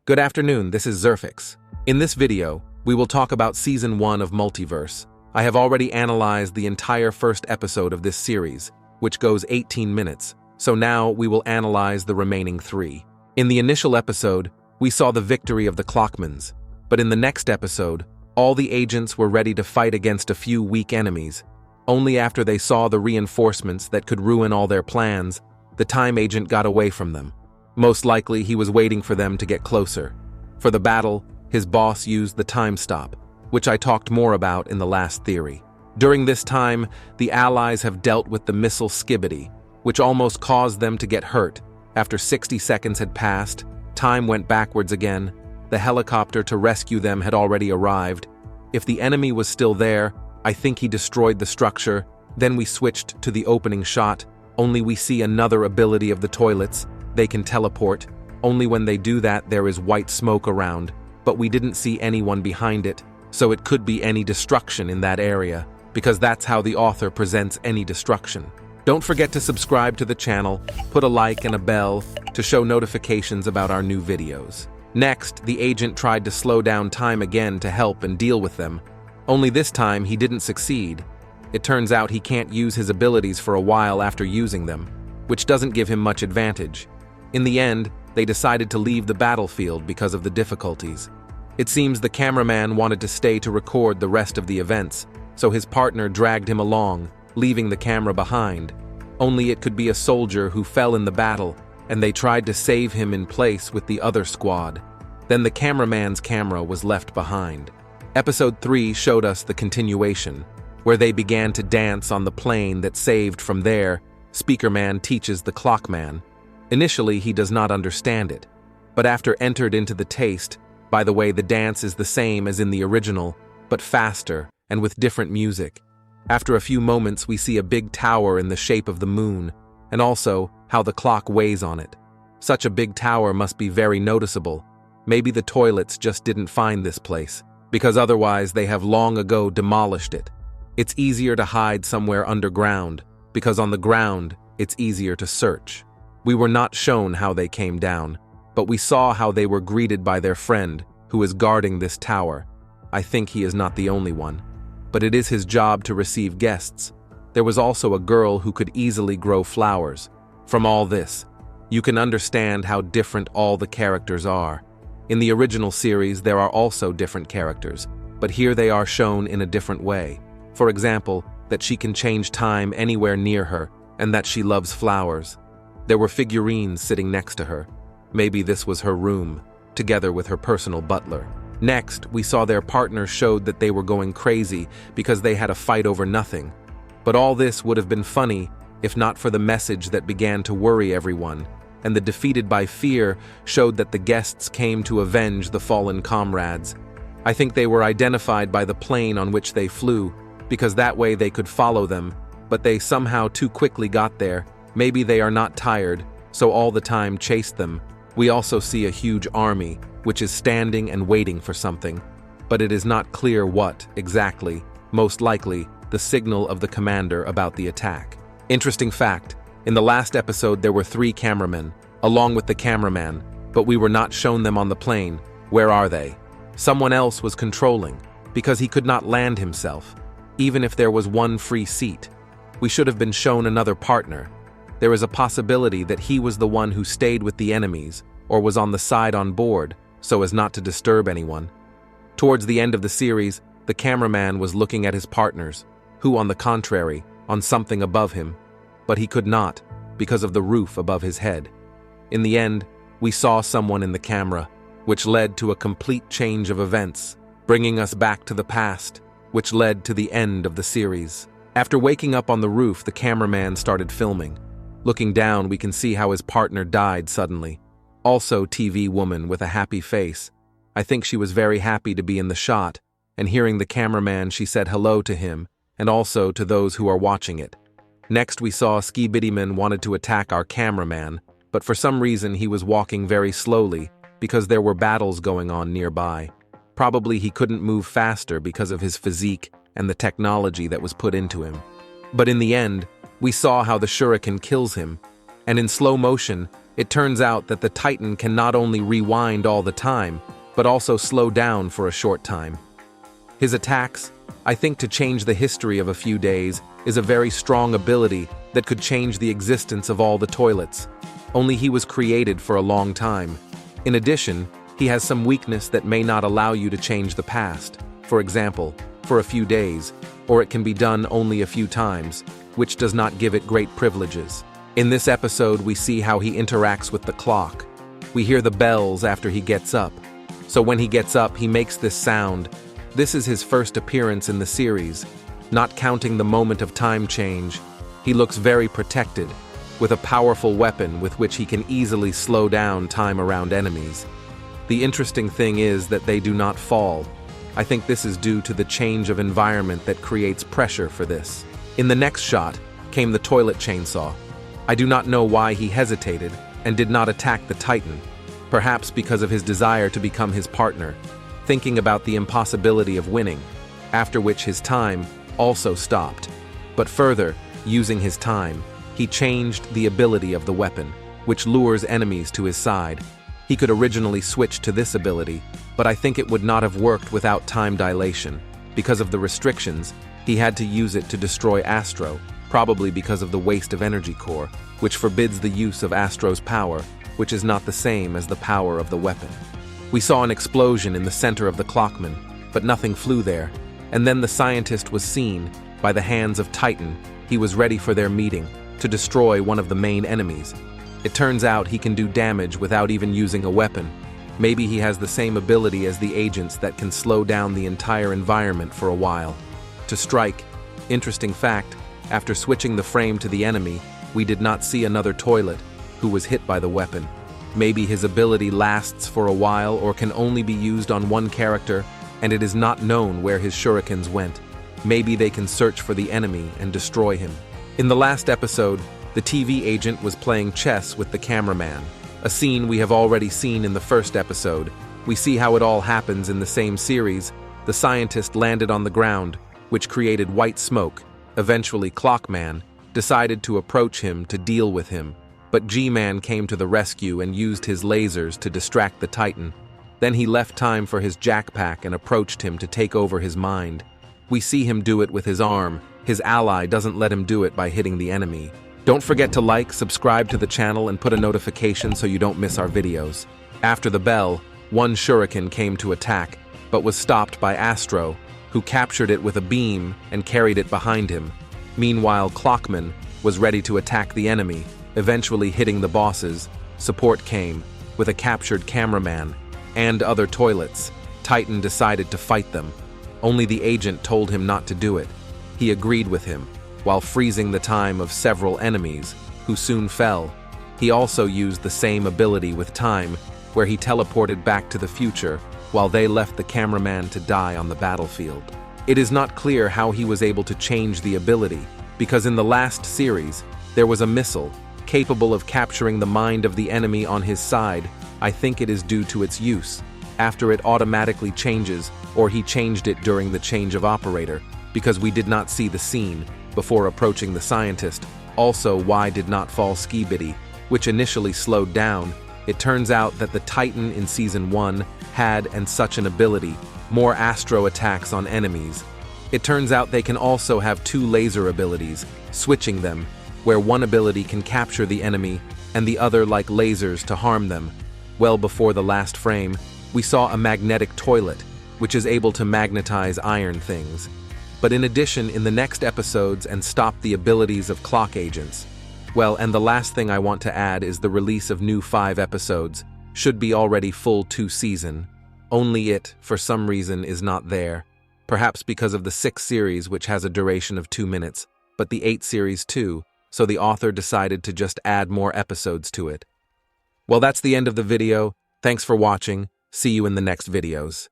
Good afternoon, this is Zerfix. In this video, we will talk about Season 1 of Multiverse. I have already analyzed the entire first episode of this series, which goes 18 minutes, so now we will analyze the remaining 3. In the initial episode, we saw the victory of the CLOCKMANs, but in the next episode, all the agents were ready to fight against a few weak enemies. Only after they saw the reinforcements that could ruin all their plans, the time agent got away from them. Most likely, he was waiting for them to get closer. For the battle, his boss used the time stop, which I talked more about in the last theory. During this time, the Allies have dealt with the missile Skibidi, which almost caused them to get hurt. After 60 seconds had passed, time went backwards again. The helicopter to rescue them had already arrived. If the enemy was still there, I think he destroyed the structure. Then we switched to the opening shot, only we see another ability of the toilets. They can teleport. Only when they do that there is white smoke around, but we didn't see anyone behind it, so it could be any destruction in that area, because that's how the author presents any destruction. Don't forget to subscribe to the channel, put a like and a bell to show notifications about our new videos. Next, the agent tried to slow down time again to help and deal with them. Only this time he didn't succeed. It turns out he can't use his abilities for a while after using them, which doesn't give him much advantage. In the end, they decided to leave the battlefield because of the difficulties. It seems the cameraman wanted to stay to record the rest of the events, so his partner dragged him along, leaving the camera behind. Only it could be a soldier who fell in the battle, and they tried to save him in place with the other squad. Then the cameraman's camera was left behind. Episode 3 showed us the continuation, where they began to dance on the plane that saved from there. Speakerman teaches the CLOCKMAN. Initially, he does not understand it, but after entered into the taste, by the way, the dance is the same as in the original, but faster and with different music. After a few moments, we see a big tower in the shape of the moon, and also how the clock weighs on it. Such a big tower must be very noticeable. Maybe the toilets just didn't find this place, because otherwise they have long ago demolished it. It's easier to hide somewhere underground, because on the ground, it's easier to search. We were not shown how they came down, but we saw how they were greeted by their friend, who is guarding this tower. I think he is not the only one, but it is his job to receive guests. There was also a girl who could easily grow flowers. From all this, you can understand how different all the characters are. In the original series, there are also different characters, but here they are shown in a different way. For example, that she can change time anywhere near her, and that she loves flowers. There were figurines sitting next to her. Maybe this was her room, together with her personal butler. Next, we saw their partners showed that they were going crazy because they had a fight over nothing. But all this would have been funny if not for the message that began to worry everyone, and the defeated by fear showed that the guests came to avenge the fallen comrades. I think they were identified by the plane on which they flew, because that way they could follow them, but they somehow too quickly got there. Maybe they are not tired, so all the time chased them. We also see a huge army, which is standing and waiting for something, but it is not clear what, exactly. Most likely, the signal of the commander about the attack. Interesting fact, in the last episode there were 3 cameramen, along with the cameraman, but we were not shown them on the plane. Where are they? Someone else was controlling, because he could not land himself, even if there was one free seat. We should have been shown another partner. There is a possibility that he was the one who stayed with the enemies, or was on the side on board, so as not to disturb anyone. Towards the end of the series, the cameraman was looking at his partners, who, on the contrary, on something above him, but he could not, because of the roof above his head. In the end, we saw someone in the camera, which led to a complete change of events, bringing us back to the past, which led to the end of the series. After waking up on the roof, the cameraman started filming. Looking down, we can see how his partner died suddenly. Also, TV woman with a happy face. I think she was very happy to be in the shot, and hearing the cameraman, she said hello to him, and also to those who are watching it. Next, we saw Skibidi Man wanted to attack our cameraman, but for some reason he was walking very slowly, because there were battles going on nearby. Probably he couldn't move faster because of his physique and the technology that was put into him. But in the end, we saw how the shuriken kills him, and in slow motion, It turns out that the Titan can not only rewind all the time, but also slow down for a short time. His attacks, I think to change the history of a few days, is a very strong ability that could change the existence of all the toilets. Only he was created for a long time. In addition, he has some weakness that may not allow you to change the past. For example, for a few days, or it can be done only a few times, which does not give it great privileges. In this episode, we see how he interacts with the clock. We hear the bells after he gets up. So when he gets up, he makes this sound. This is his first appearance in the series. Not counting the moment of time change, he looks very protected, with a powerful weapon with which he can easily slow down time around enemies. The interesting thing is that they do not fall. I think this is due to the change of environment that creates pressure for this. In the next shot came the toilet chainsaw. I do not know why he hesitated and did not attack the Titan, perhaps because of his desire to become his partner, thinking about the impossibility of winning, after which his time also stopped. But further, using his time, he changed the ability of the weapon, which lures enemies to his side. He could originally switch to this ability, but I think it would not have worked without time dilation. Because of the restrictions, he had to use it to destroy Astro, probably because of the waste of energy core, which forbids the use of Astro's power, which is not the same as the power of the weapon. We saw an explosion in the center of the CLOCKMAN, but nothing flew there, and then the scientist was seen by the hands of Titan. He was ready for their meeting, to destroy one of the main enemies. It turns out he can do damage without even using a weapon. Maybe he has the same ability as the agents that can slow down the entire environment for a while. To strike, interesting fact, after switching the frame to the enemy, we did not see another toilet who was hit by the weapon. Maybe his ability lasts for a while or can only be used on one character, and it is not known where his shurikens went. Maybe they can search for the enemy and destroy him. In the last episode, the TV agent was playing chess with the cameraman, a scene we have already seen in the first episode. We see how it all happens in the same series. The scientist landed on the ground, which created white smoke. Eventually, CLOCKMAN decided to approach him to deal with him, but G-Man came to the rescue and used his lasers to distract the Titan. Then he left time for his jackpack and approached him to take over his mind. We see him do it with his arm. His ally doesn't let him do it by hitting the enemy. Don't forget to like, subscribe to the channel, and put a notification so you don't miss our videos. After the bell, one shuriken came to attack, but was stopped by Astro, who captured it with a beam and carried it behind him. Meanwhile, CLOCKMAN was ready to attack the enemy, eventually hitting the bosses. Support came, with a captured cameraman and other toilets. Titan decided to fight them. Only the agent told him not to do it. He agreed with him, while freezing the time of several enemies, who soon fell. He also used the same ability with time, where he teleported back to the future, while they left the cameraman to die on the battlefield. It is not clear how he was able to change the ability, because in the last series, there was a missile capable of capturing the mind of the enemy on his side. I think it is due to its use. After it automatically changes, or he changed it during the change of operator, because we did not see the scene before approaching the scientist. Also, why did not fall Skibidi, which initially slowed down. It turns out that the Titan in Season 1 had and such an ability, more Astro attacks on enemies. It turns out they can also have two laser abilities, switching them, where one ability can capture the enemy and the other like lasers to harm them. Well, before the last frame, we saw a magnetic toilet, which is able to magnetize iron things. But in addition, in the next episodes and stop the abilities of clock agents. Well, and the last thing I want to add is the release of new 5 episodes. Should be already full 2 season. Only it, for some reason, is not there. Perhaps because of the 6th series, which has a duration of 2 minutes, but the 8th series too, so the author decided to just add more episodes to it. Well, that's the end of the video. Thanks for watching. See you in the next videos.